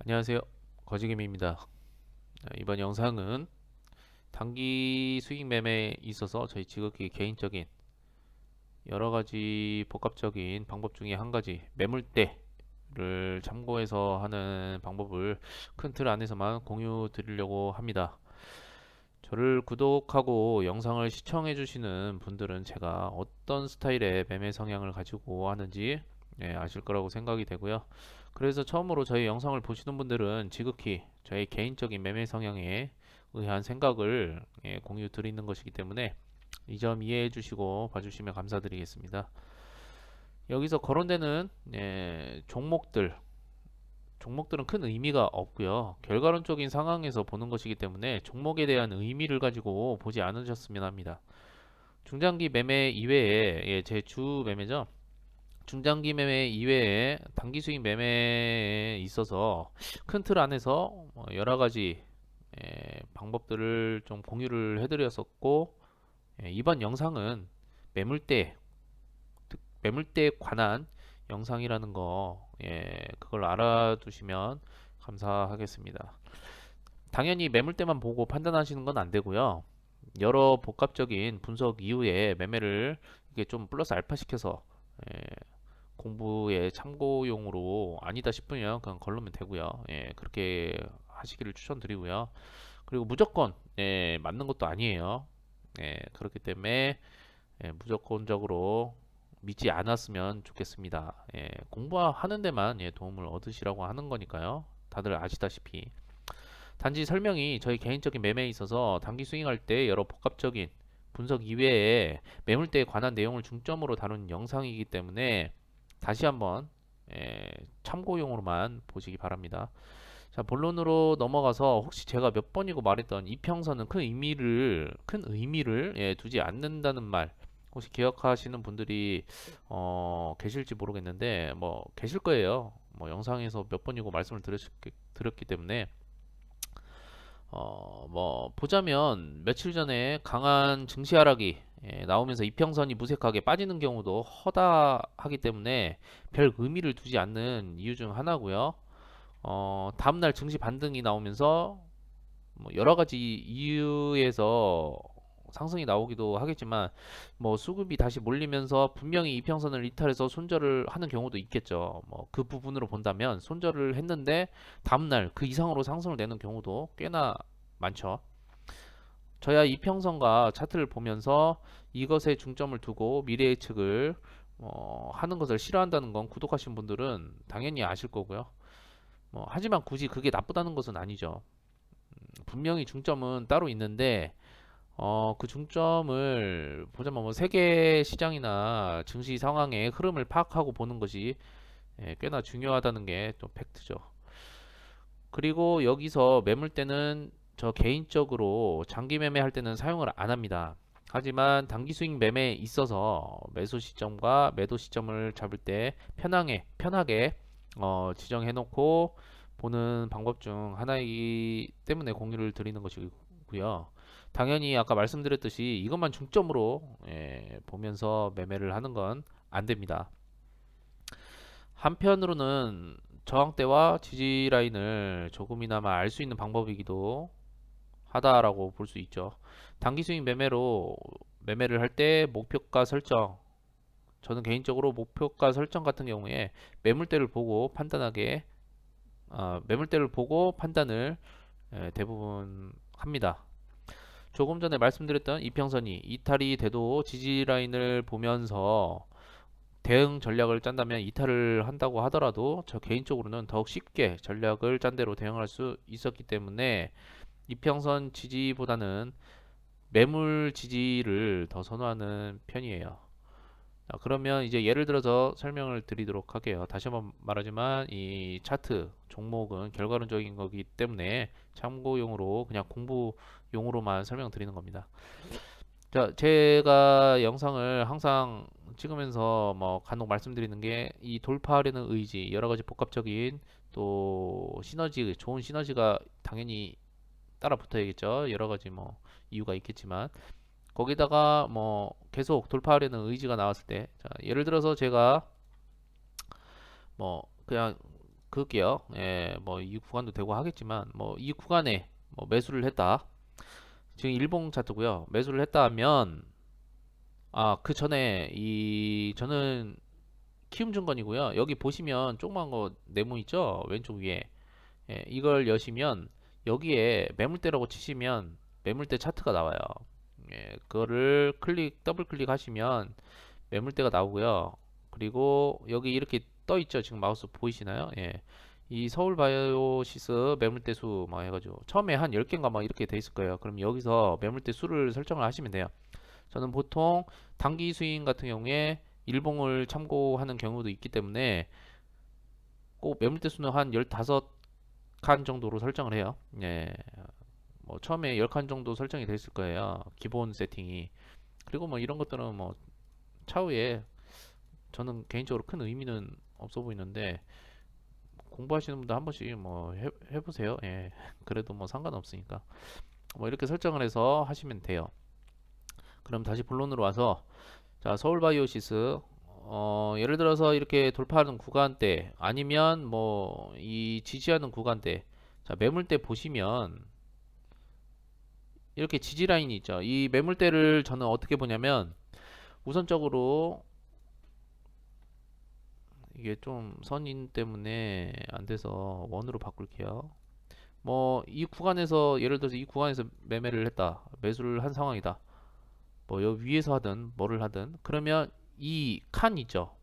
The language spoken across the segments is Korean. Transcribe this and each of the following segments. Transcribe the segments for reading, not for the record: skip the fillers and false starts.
안녕하세요. 거지개미입니다. 이번 영상은 단기 수익 매매에 있어서 저희 지극히 개인적인 여러 가지 복합적인 방법 중에 한 가지 매물대를 참고해서 하는 방법을 큰 틀 안에서만 공유 드리려고 합니다. 저를 구독하고 영상을 시청해 주시는 분들은 제가 어떤 스타일의 매매 성향을 가지고 하는지 아실 거라고 생각이 되고요. 그래서 처음으로 저희 영상을 보시는 분들은 지극히 저의 개인적인 매매 성향에 의한 생각을 공유 드리는 것이기 때문에 이 점 이해해 주시고 봐주시면 감사드리겠습니다. 여기서 거론되는 종목들은 큰 의미가 없고요. 결과론적인 상황에서 보는 것이기 때문에 종목에 대한 의미를 가지고 보지 않으셨으면 합니다. 중장기 매매 이외에 제 주 매매죠. 중장기 매매 이외에 단기 수익 매매에 있어서 큰 틀 안에서 여러 가지 방법들을 좀 공유를 해드렸었고, 이번 영상은 매물대 매물대에 관한 영상이라는 거, 그걸 알아두시면 감사하겠습니다. 당연히 매물대만 보고 판단하시는 건 안 되고요. 여러 복합적인 분석 이후에 매매를 이게 좀 플러스 알파 시켜서 공부의 참고용으로 아니다 싶으면 그냥 걸르면 되고요. 그렇게 하시기를 추천드리고요. 그리고 무조건 맞는 것도 아니에요. 그렇기 때문에 무조건적으로 믿지 않았으면 좋겠습니다. 공부하는 데만 도움을 얻으시라고 하는 거니까요. 다들 아시다시피. 단지 설명이 저희 개인적인 매매에 있어서 단기 스윙할 때 여러 복합적인 분석 이외에 매물대에 관한 내용을 중점으로 다룬 영상이기 때문에 다시 한번 참고용으로만 보시기 바랍니다. 자, 본론으로 넘어가서 혹시 제가 몇 번이고 말했던 이평선은 큰 의미를 두지 않는다는 말 혹시 기억하시는 분들이 계실지 모르겠는데 뭐 계실 거예요. 뭐 영상에서 몇 번이고 말씀을 드렸기 때문에 뭐 보자면 며칠 전에 강한 증시 하락이 나오면서 이평선이 무색하게 빠지는 경우도 허다하기 때문에 별 의미를 두지 않는 이유 중 하나고요. 다음날 증시 반등이 나오면서 뭐 여러 가지 이유에서 상승이 나오기도 하겠지만 뭐 수급이 다시 몰리면서 분명히 이평선을 이탈해서 손절을 하는 경우도 있겠죠. 뭐 그 부분으로 본다면 손절을 했는데 다음날 그 이상으로 상승을 내는 경우도 꽤나 많죠. 저야 이평선과 차트를 보면서 이것에 중점을 두고 미래 예측을 하는 것을 싫어한다는 건 구독하신 분들은 당연히 아실 거고요. 하지만 굳이 그게 나쁘다는 것은 아니죠. 분명히 중점은 따로 있는데 그 중점을 보자면 뭐 세계 시장이나 증시 상황의 흐름을 파악하고 보는 것이 꽤나 중요하다는 게 또 팩트죠. 그리고 여기서 매물대는 저 개인적으로 장기 매매할 때는 사용을 안 합니다. 하지만 단기 수익 매매에 있어서 매수 시점과 매도 시점을 잡을 때 편하게 지정해 놓고 보는 방법 중 하나이기 때문에 공유를 드리는 것이고요. 당연히 아까 말씀드렸듯이 이것만 중점으로 보면서 매매를 하는 건 안 됩니다. 한편으로는 저항대와 지지 라인을 조금이나마 알 수 있는 방법이기도 하다라고 볼 수 있죠. 단기 수익 매매를 할 때 목표가 설정, 저는 개인적으로 목표가 설정 같은 경우에 매물대를 보고 매물대를 보고 판단을 대부분 합니다. 조금 전에 말씀드렸던 이평선이 이탈이 돼도 지지 라인을 보면서 대응 전략을 짠다면 이탈을 한다고 하더라도 저 개인적으로는 더욱 쉽게 전략을 짠 대로 대응할 수 있었기 때문에 이평선 지지보다는 매물 지지를 더 선호하는 편이에요. 자, 그러면 이제 예를 들어서 설명을 드리도록 할게요. 다시 한번 말하지만 이 차트 종목은 결과론적인 거기 때문에 참고용으로 그냥 공부용으로만 설명드리는 겁니다. 자, 제가 영상을 항상 찍으면서 뭐 간혹 말씀드리는 게 이 돌파하려는 의지, 여러 가지 복합적인 또 시너지, 좋은 시너지가 당연히 따라 붙어야겠죠. 여러 가지 뭐 이유가 있겠지만 거기다가 뭐 계속 돌파하려는 의지가 나왔을 때, 자, 예를 들어서 제가 뭐 그냥 그게요. 예, 뭐 이 구간도 되고 하겠지만 뭐 이 구간에 뭐 매수를 했다. 지금 일봉 차트고요. 매수를 했다 하면 그 전에 이 저는 키움증권이고요. 여기 보시면 조그만 거 네모 있죠? 왼쪽 위에. 예, 이걸 여시면 여기에 매물대라고 치시면 매물대 차트가 나와요. 예, 그거를 더블 클릭하시면 매물대가 나오고요. 그리고 여기 이렇게 떠 있죠. 지금 마우스 보이시나요? 예. 이 서울바이오시스 매물대 수 막 해가지고 처음에 한 10개인가 막 이렇게 돼 있을 거예요. 그럼 여기서 매물대 수를 설정을 하시면 돼요. 저는 보통 단기 스윙 같은 경우에 일봉을 참고하는 경우도 있기 때문에 꼭 매물대 수는 한 15칸 정도로 설정을 해요. 예. 뭐 처음에 10칸 정도 설정이 돼 있을 거예요. 기본 세팅이. 그리고 뭐 이런 것들은 뭐 차후에 저는 개인적으로 큰 의미는 없어 보이는데 공부하시는 분들 한 번씩 뭐 해보세요. 예. 그래도 뭐 상관없으니까. 뭐 이렇게 설정을 해서 하시면 돼요. 그럼 다시 본론으로 와서 자, 서울바이오시스 예를 들어서 이렇게 돌파하는 구간대 아니면 뭐 이 지지하는 구간대 자, 매물대 보시면 이렇게 지지 라인이 있죠. 이 매물대를 저는 어떻게 보냐면 우선적으로 이게 좀 선인 때문에 안 돼서 원으로 바꿀게요. 뭐 이 구간에서 예를 들어서 이 구간에서 매매를 했다. 매수를 한 상황이다. 뭐 여기 위에서 하든 뭐를 하든 그러면 이 칸 있죠.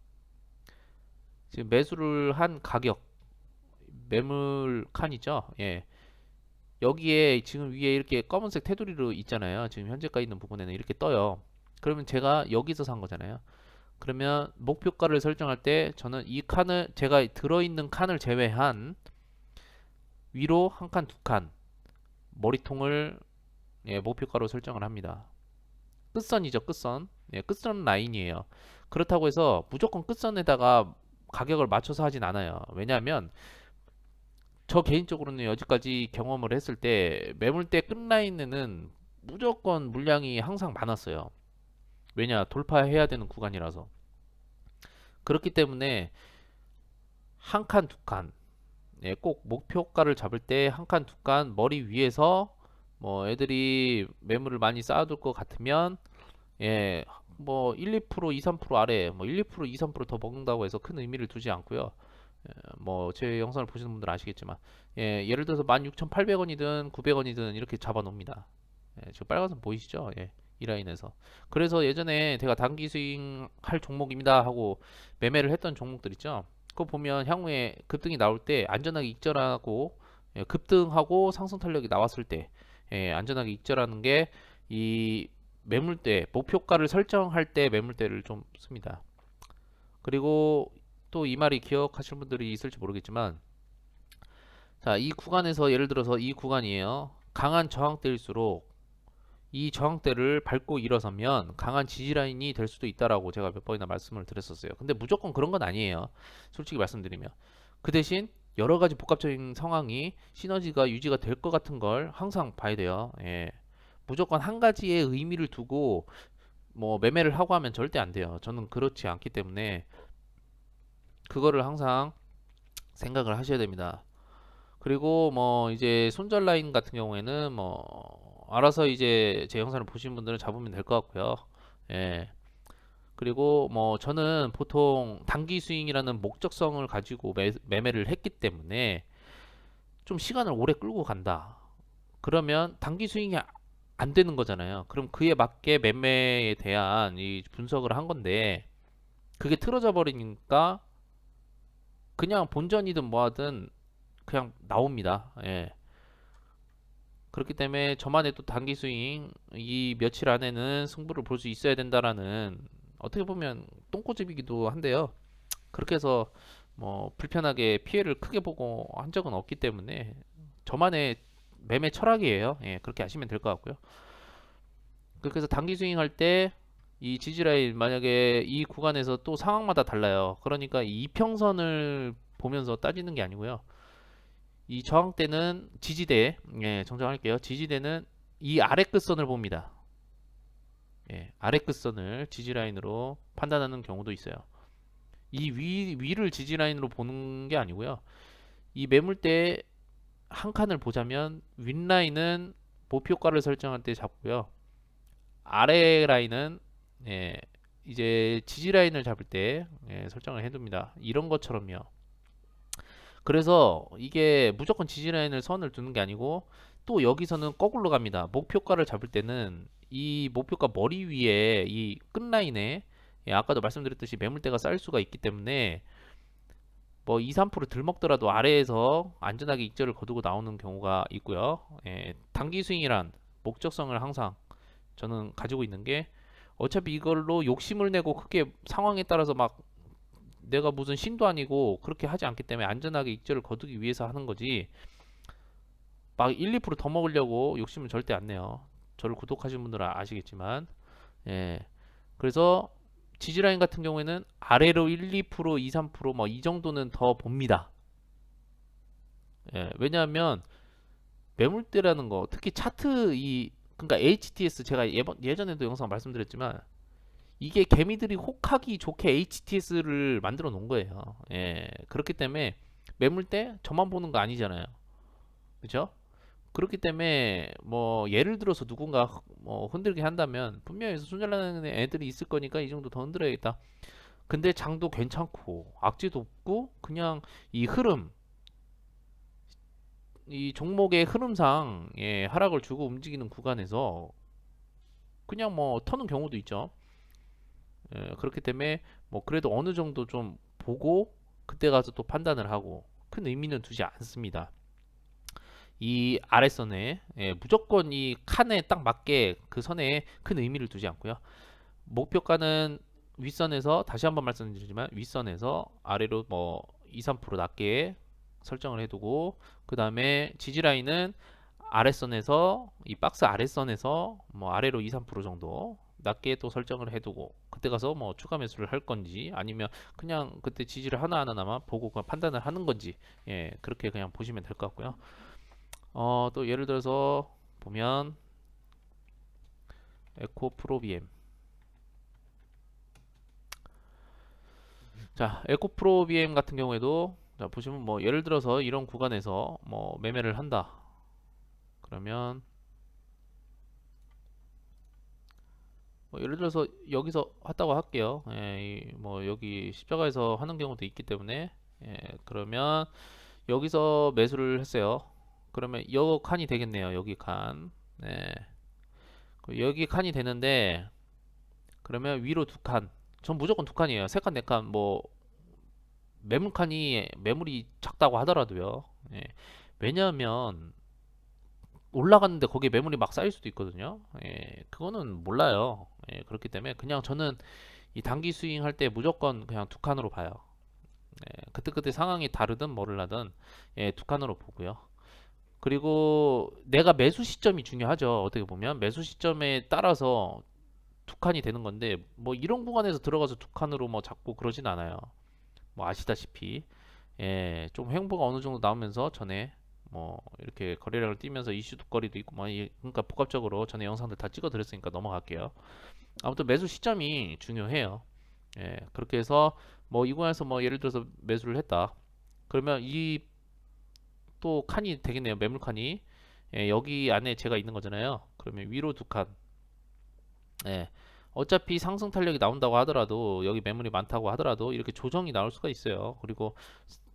지금 매수를 한 가격 매물 칸 있죠. 예. 여기에 지금 위에 이렇게 검은색 테두리로 있잖아요. 지금 현재가 있는 부분에는 이렇게 떠요. 그러면 제가 여기서 산 거잖아요. 그러면 목표가를 설정할 때 저는 이 칸을 제가 들어있는 칸을 제외한 위로 한 칸, 두 칸 머리통을 예, 목표가로 설정을 합니다. 끝선이죠, 끝선. 예, 끝선 라인이에요. 그렇다고 해서 무조건 끝선에다가 가격을 맞춰서 하진 않아요. 왜냐하면 저 개인적으로는 여지까지 경험을 했을 때 매물대 끝라인에는 무조건 물량이 항상 많았어요. 왜냐, 돌파해야 되는 구간이라서. 그렇기 때문에 한 칸, 두 칸, 예, 꼭 목표가를 잡을 때 한 칸, 두 칸 머리 위에서 뭐 애들이 매물을 많이 쌓아둘 것 같으면 예, 뭐 1, 2%, 2, 3% 아래 뭐 1, 2%, 2, 3%더 먹는다고 해서 큰 의미를 두지 않고요. 뭐 제 영상을 보시는 분들은 아시겠지만 예, 예를 들어서 16,800원이든 900원이든 이렇게 잡아 놓습니다. 예, 지금 빨간선 보이시죠? 예, 이 라인에서. 그래서 예전에 제가 단기 스윙 할 종목입니다 하고 매매를 했던 종목들 있죠. 그거 보면 향후에 급등이 나올 때 안전하게 익절하고 예, 급등하고 상승 탄력이 나왔을 때 예, 안전하게 익절하는 게 이 매물대 목표가를 설정할 때 매물대를 좀 씁니다. 그리고 또 이 말이 기억하실 분들이 있을지 모르겠지만 자, 이 구간에서 예를 들어서 이 구간이에요. 강한 저항대일수록 이 저항대를 밟고 일어서면 강한 지지 라인이 될 수도 있다라고 제가 몇 번이나 말씀을 드렸었어요. 근데 무조건 그런 건 아니에요. 솔직히 말씀드리면. 그 대신 여러 가지 복합적인 상황이 시너지가 유지가 될 것 같은 걸 항상 봐야 돼요. 예. 무조건 한 가지의 의미를 두고 뭐 매매를 하고 하면 절대 안 돼요. 저는 그렇지 않기 때문에 그거를 항상 생각을 하셔야 됩니다. 그리고 뭐 이제 손절 라인 같은 경우에는 뭐 알아서 이제 제 영상을 보신 분들은 잡으면 될 것 같고요. 예. 그리고 뭐 저는 보통 단기 스윙이라는 목적성을 가지고 매매를 했기 때문에 좀 시간을 오래 끌고 간다. 그러면 단기 스윙이 안 되는 거잖아요. 그럼 그에 맞게 매매에 대한 이 분석을 한 건데 그게 틀어져 버리니까 그냥 본전이든 뭐하든 그냥 나옵니다. 예. 그렇기 때문에 저만의 또 단기 스윙 이 며칠 안에는 승부를 볼 수 있어야 된다라는 어떻게 보면 똥꼬집이기도 한데요. 그렇게 해서 뭐 불편하게 피해를 크게 보고 한 적은 없기 때문에 저만의 매매 철학이에요. 예, 그렇게 하시면 될 것 같고요. 그렇게 해서 단기 스윙 할 때 이 지지라인 만약에 이 구간에서 또 상황마다 달라요. 그러니까 이 이평선을 보면서 따지는 게 아니고요. 이 저항대는 지지대, 예, 정정할게요. 지지대는 이 아래 끝선을 봅니다. 예, 아래 끝선을 지지라인으로 판단하는 경우도 있어요. 이 위를 지지라인으로 보는 게 아니고요. 이 매물대 한 칸을 보자면 윗라인은 목표가를 설정할 때 잡고요. 아래 라인은 예, 이제 지지 라인을 잡을 때 설정을 해둡니다. 이런 것처럼요. 그래서 이게 무조건 지지 라인을 선을 두는 게 아니고 또 여기서는 거꾸로 갑니다. 목표가를 잡을 때는 이 목표가 머리 위에 이 끝라인에 아까도 말씀드렸듯이 매물대가 쌓일 수가 있기 때문에 뭐 2, 3% 들먹더라도 아래에서 안전하게 익절을 거두고 나오는 경우가 있고요. 단기 스윙이란 목적성을 항상 저는 가지고 있는 게 어차피 이걸로 욕심을 내고 크게 상황에 따라서 막 내가 무슨 신도 아니고 그렇게 하지 않기 때문에 안전하게 익절을 거두기 위해서 하는 거지 막 1, 2%더 먹으려고 욕심을 절대 안 내요. 저를 구독하신 분들은 아시겠지만 예. 그래서 지지라인 같은 경우에는 아래로 1, 2%, 2, 3%뭐 이 정도는 더 봅니다. 예. 왜냐하면 매물대라는 거 특히 차트 이 그러니까 HTS 제가 예전에도 영상 말씀드렸지만 이게 개미들이 혹하기 좋게 HTS를 만들어 놓은 거예요. 예. 그렇기 때문에 매물대 저만 보는 거 아니잖아요. 그죠? 그렇기 때문에 뭐 예를 들어서 누군가 뭐 흔들게 한다면 분명히 손절하는 애들이 있을 거니까 이 정도 더 흔들어야겠다. 근데 장도 괜찮고 악재도 없고 그냥 이 흐름 이 종목의 흐름상 하락을 주고 움직이는 구간에서 그냥 뭐 터는 경우도 있죠. 그렇기 때문에 뭐 그래도 어느 정도 좀 보고 그때 가서 또 판단을 하고 큰 의미는 두지 않습니다. 이 아래선에 무조건 이 칸에 딱 맞게 그 선에 큰 의미를 두지 않고요. 목표가는 윗선에서 다시 한번 말씀드리지만 윗선에서 아래로 뭐 2, 3% 낮게 설정을 해두고 그 다음에 지지라인은 아래선에서 이 박스 아래선에서 뭐 아래로 2, 3% 정도 낮게 또 설정을 해두고 그때 가서 뭐 추가 매수를 할 건지 아니면 그냥 그때 지지를 하나하나만 보고 그냥 판단을 하는 건지 그렇게 그냥 보시면 될 것 같고요. 또 예를 들어서 보면 에코 프로비엠 자 에코 프로비엠 같은 경우에도 자 보시면 뭐 예를 들어서 이런 구간에서 뭐 매매를 한다 그러면 뭐 예를 들어서 여기서 했다고 할게요. 뭐 여기 십자가에서 하는 경우도 있기 때문에 그러면 여기서 매수를 했어요. 그러면 여 칸이 되겠네요. 여기 칸. 네. 여기 칸이 되는데 그러면 위로 두 칸. 전 무조건 두 칸이에요. 세 칸, 네 칸, 뭐 매물칸이 매물이 작다고 하더라도요. 예. 왜냐하면 올라갔는데 거기에 매물이 막 쌓일 수도 있거든요. 그거는 몰라요. 그렇기 때문에 그냥 저는 이 단기 스윙 할 때 무조건 그냥 두 칸으로 봐요. 그때그때 상황이 다르든 뭐를 하든 두 칸으로 보고요. 그리고 내가 매수 시점이 중요하죠. 어떻게 보면 매수 시점에 따라서 두 칸이 되는 건데 뭐 이런 구간에서 들어가서 두 칸으로 뭐 잡고 그러진 않아요. 뭐 아시다시피 좀 횡보가 어느 정도 나오면서 전에 뭐 이렇게 거래량을 띄면서 이슈 두거리도 있고 뭐 그러니까 복합적으로 전에 영상들 다 찍어 드렸으니까 넘어갈게요. 아무튼 매수 시점이 중요해요. 그렇게 해서 뭐 이 구간에서 뭐 예를 들어서 매수를 했다. 그러면 이 또 칸이 되겠네요. 매물 칸이 여기 안에 제가 있는 거잖아요. 그러면 위로 두 칸. 예. 어차피 상승 탄력이 나온다고 하더라도 여기 매물이 많다고 하더라도 이렇게 조정이 나올 수가 있어요. 그리고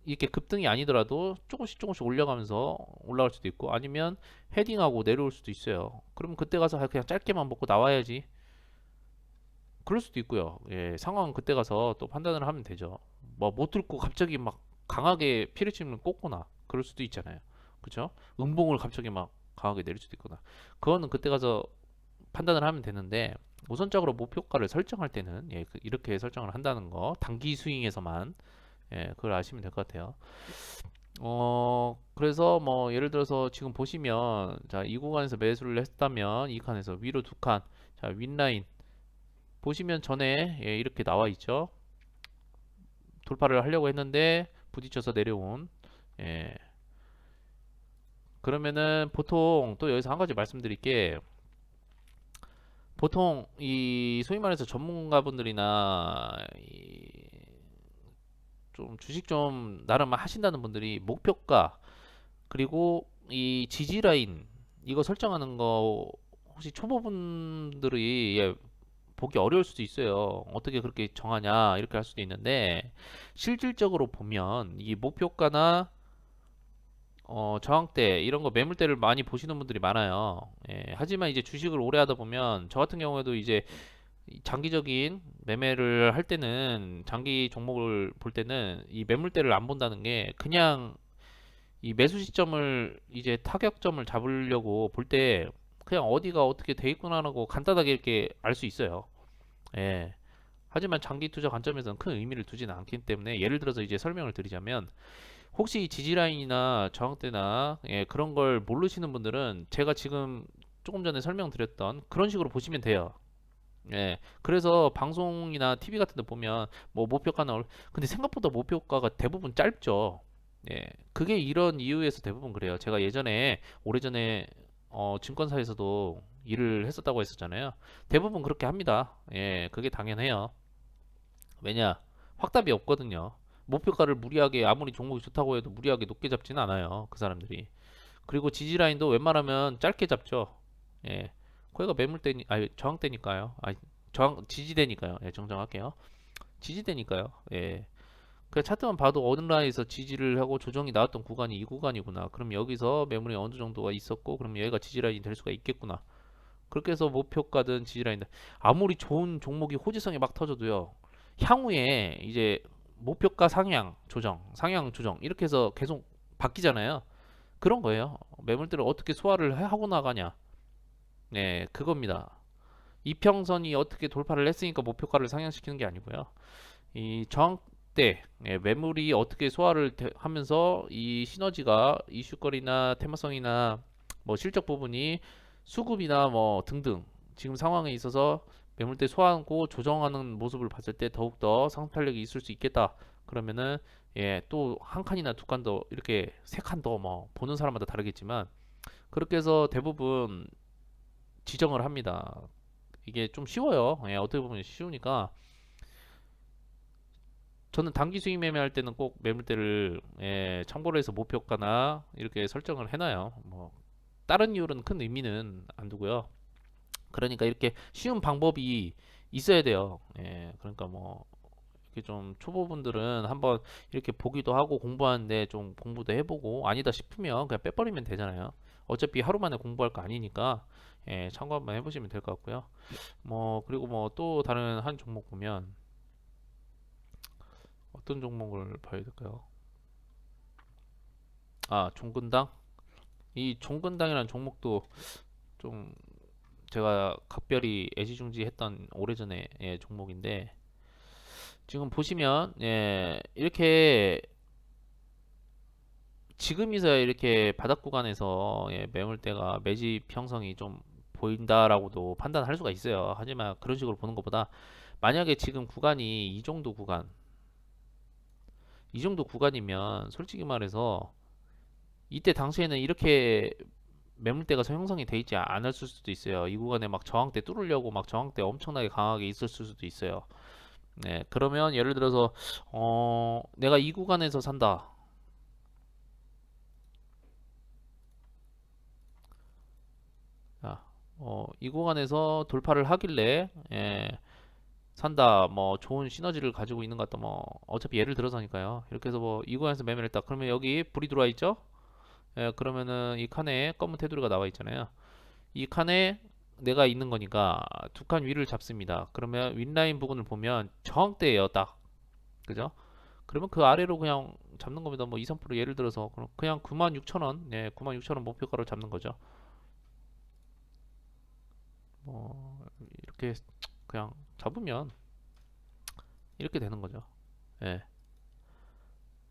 이렇게 급등이 아니더라도 조금씩 조금씩 올려가면서 올라갈 수도 있고 아니면 헤딩하고 내려올 수도 있어요. 그러면 그때 가서 그냥 짧게만 먹고 나와야지. 그럴 수도 있고요. 상황은 그때 가서 또 판단을 하면 되죠. 뭐 못 들고 갑자기 막 강하게 피르침을 꽂거나 그럴 수도 있잖아요. 그렇죠? 음봉을 갑자기 막 강하게 내릴 수도 있거나 그거는 그때 가서 판단을 하면 되는데 우선적으로 목표가를 설정할 때는 이렇게 설정을 한다는 거 단기 스윙에서만 그걸 아시면 될 것 같아요. 그래서 뭐 예를 들어서 지금 보시면 자, 이 구간에서 매수를 했다면 이 칸에서 위로 두 칸, 자, 윗라인 보시면 전에 이렇게 나와 있죠. 돌파를 하려고 했는데 부딪혀서 내려온 예. 그러면은 보통 또 여기서 한 가지 말씀드릴게 보통 이 소위 말해서 전문가분들이나 좀 주식 좀 나름 하신다는 분들이 목표가 그리고 이 지지 라인 이거 설정하는 거 혹시 초보분들이 보기 어려울 수도 있어요. 어떻게 그렇게 정하냐 이렇게 할 수도 있는데 실질적으로 보면 이 목표가나 저항대 이런 거 매물대를 많이 보시는 분들이 많아요. 하지만 이제 주식을 오래 하다 보면 저 같은 경우에도 이제 이 장기적인 매매를 할 때는 장기 종목을 볼 때는 이 매물대를 안 본다는 게 그냥 이 매수 시점을 이제 타격점을 잡으려고 볼 때 그냥 어디가 어떻게 돼 있구나라고 간단하게 이렇게 알 수 있어요. 예. 하지만 장기 투자 관점에서는 큰 의미를 두지는 않기 때문에 예를 들어서 이제 설명을 드리자면 혹시 지지라인이나 저항대나 그런 걸 모르시는 분들은 제가 지금 조금 전에 설명드렸던 그런 식으로 보시면 돼요. 그래서 방송이나 TV 같은 데 보면 뭐 목표가 나올 근데 생각보다 목표가가 대부분 짧죠. 그게 이런 이유에서 대부분 그래요. 제가 예전에 오래전에 증권사에서도 일을 했었다고 했었잖아요. 대부분 그렇게 합니다. 그게 당연해요. 왜냐? 확답이 없거든요. 목표가를 무리하게 아무리 종목이 좋다고 해도 무리하게 높게 잡지는 않아요. 그 사람들이. 그리고 지지 라인도 웬만하면 짧게 잡죠. 예. 거기가 매물대니 아니 저항대니까요. 아니 저항 지지대니까요. 정정할게요. 지지대니까요. 그 차트만 봐도 어느 라인에서 지지를 하고 조정이 나왔던 구간이 이 구간이구나. 그럼 여기서 매물이 어느 정도가 있었고, 그럼 여기가 지지 라인이 될 수가 있겠구나. 그렇게 해서 목표가든 지지 라인 아무리 좋은 종목이 호지성이 막 터져도요. 향후에 이제 목표가 상향 조정, 상향 조정 이렇게 해서 계속 바뀌잖아요. 그런 거예요. 매물들을 어떻게 소화를 하고 나가냐. 그겁니다. 이평선이 어떻게 돌파를 했으니까 목표가를 상향시키는 게 아니고요. 이 저항대 매물이 어떻게 소화를 하면서 이 시너지가 이슈거리나 테마성이나 뭐 실적 부분이 수급이나 뭐 등등 지금 상황에 있어서 매물대 소화하고 조정하는 모습을 봤을 때 더욱더 상승탄력이 있을 수 있겠다. 그러면은 또 한 칸이나 두 칸 더 이렇게 세 칸 더 뭐 보는 사람마다 다르겠지만 그렇게 해서 대부분 지정을 합니다. 이게 좀 쉬워요. 어떻게 보면 쉬우니까 저는 단기 수익 매매할 때는 꼭 매물대를 참고를 해서 목표가나 이렇게 설정을 해놔요. 뭐 다른 이유는 큰 의미는 안 두고요. 그러니까 이렇게 쉬운 방법이 있어야 돼요. 그러니까 뭐 이렇게 좀 초보분들은 한번 이렇게 보기도 하고 공부하는데 좀 공부도 해보고 아니다 싶으면 그냥 빼버리면 되잖아요. 어차피 하루 만에 공부할 거 아니니까 참고 한번 해보시면 될 것 같고요. 뭐 그리고 뭐 또 다른 한 종목 보면 어떤 종목을 봐야 될까요? 아, 종근당? 이 종근당이라는 종목도 좀 제가 각별히 애지중지했던 오래전에 종목인데 지금 보시면 이렇게 지금이서야 이렇게 바닥 구간에서 매물대가 매집 형성이 좀 보인다라고도 판단할 수가 있어요. 하지만 그런 식으로 보는 것보다 만약에 지금 구간이 이 정도 구간이면 솔직히 말해서 이때 당시에는 이렇게 매물대가 형성이 돼 있지 않을 수도 있어요. 이 구간에 막 저항대 뚫으려고 막 저항대 엄청나게 강하게 있을 수도 있어요. 그러면 예를 들어서 내가 이 구간에서 산다. 자, 이 구간에서 돌파를 하길래 산다. 뭐 좋은 시너지를 가지고 있는 것 같다. 뭐 어차피 예를 들어서니까요. 이렇게 해서 뭐 이 구간에서 매매를 했다. 그러면 여기 불이 들어와 있죠? 그러면은 이 칸에 검은 테두리가 나와 있잖아요. 이 칸에 내가 있는 거니까 두 칸 위를 잡습니다. 그러면 윗라인 부분을 보면 저항대예요, 딱. 그죠? 그러면 그 아래로 그냥 잡는 겁니다. 뭐 2, 3% 예를 들어서 그냥 96,000원, 96,000원 목표가로 잡는 거죠. 뭐 이렇게 그냥 잡으면 이렇게 되는 거죠. 예.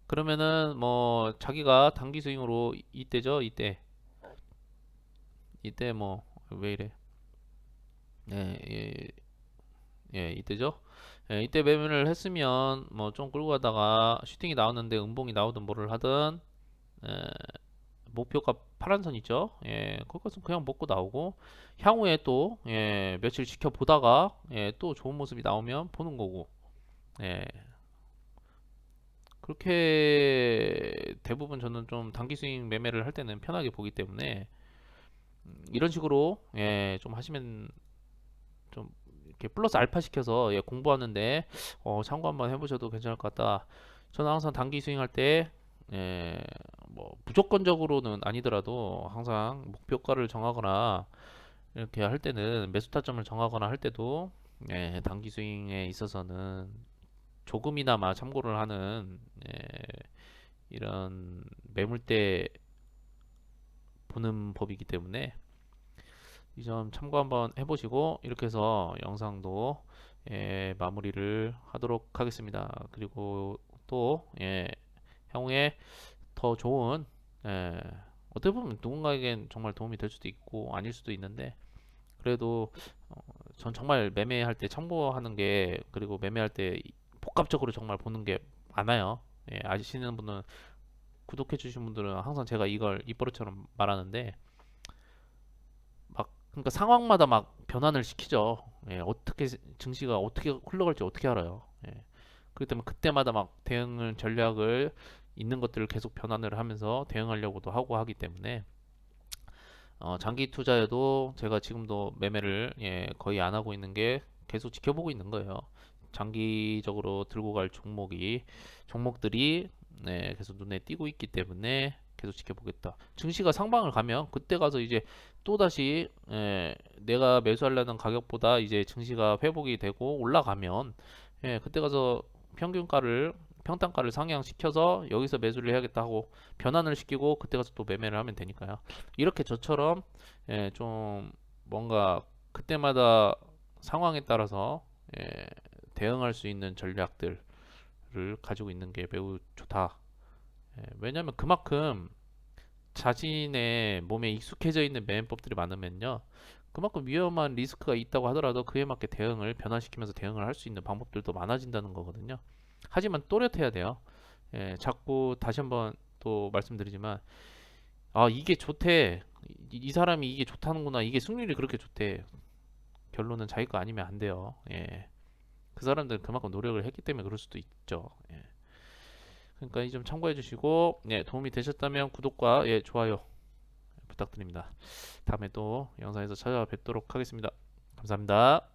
그러면은 뭐 자기가 단기 스윙으로 이때죠, 이때 뭐 왜 이래? 예, 예, 이때죠. 이때 매매를 했으면 뭐 좀 끌고 가다가 슈팅이 나왔는데 음봉이 나오든 뭐를 하든 에, 목표가 파란 선 있죠. 그것은 그냥 먹고 나오고 향후에 또 며칠 지켜보다가 또 좋은 모습이 나오면 보는 거고. 예, 그렇게 대부분 저는 좀 단기 스윙 매매를 할 때는 편하게 보기 때문에 이런 식으로 좀 하시면 좀 이렇게 플러스 알파 시켜서 공부하는데 참고 한번 해보셔도 괜찮을 것 같다. 저는 항상 단기 스윙할 때 예, 뭐 무조건적으로는 아니더라도 항상 목표가를 정하거나 이렇게 할 때는 매수 타점을 정하거나 할 때도 단기 스윙에 있어서는 조금이나마 참고를 하는 이런 매물대 보는 법이기 때문에 이 점 참고 한번 해보시고 이렇게 해서 영상도 마무리를 하도록 하겠습니다. 그리고 또 향후에 더 좋은 예, 어떻게 보면 누군가에겐 정말 도움이 될 수도 있고 아닐 수도 있는데 그래도 전 정말 매매할 때 참고하는 게 그리고 매매할 때 복합적으로 정말 보는 게 많아요. 아시는 분은 구독해 주신 분들은 항상 제가 이걸 입버릇처럼 말하는데 막 그러니까 상황마다 막 변환을 시키죠. 어떻게 증시가 어떻게 흘러갈지 어떻게 알아요. 그렇기 때문에 그때마다 막 대응을 전략을 있는 것들을 계속 변환을 하면서 대응하려고도 하고 하기 때문에 장기 투자에도 제가 지금도 매매를 거의 안 하고 있는 게 계속 지켜보고 있는 거예요. 장기적으로 들고 갈 종목들이 계속 눈에 띄고 있기 때문에 계속 지켜보겠다. 증시가 상방을 가면 그때 가서 이제 또 다시 내가 매수하려는 가격보다 이제 증시가 회복이 되고 올라가면 그때 가서 평균가를 평단가를 상향시켜서 여기서 매수를 해야겠다 하고 변환을 시키고 그때 가서 또 매매를 하면 되니까요. 이렇게 저처럼 좀 뭔가 그때마다 상황에 따라서 예, 대응할 수 있는 전략들을 가지고 있는 게 매우 좋다. 왜냐하면 그만큼 자신의 몸에 익숙해져 있는 매매법들이 많으면요. 그만큼 위험한 리스크가 있다고 하더라도 그에 맞게 대응을 변화시키면서 대응을 할 수 있는 방법들도 많아진다는 거거든요. 하지만 또렷해야 돼요. 자꾸 다시 한번 또 말씀드리지만 아 이게 좋대 이 사람이 이게 좋다는구나 이게 승률이 그렇게 좋대 결론은 자기 거 아니면 안 돼요. 그 사람들은 그만큼 노력을 했기 때문에 그럴 수도 있죠. 그러니까 이 점 참고해 주시고 도움이 되셨다면 구독과 좋아요 부탁드립니다. 다음에 또 영상에서 찾아뵙도록 하겠습니다. 감사합니다.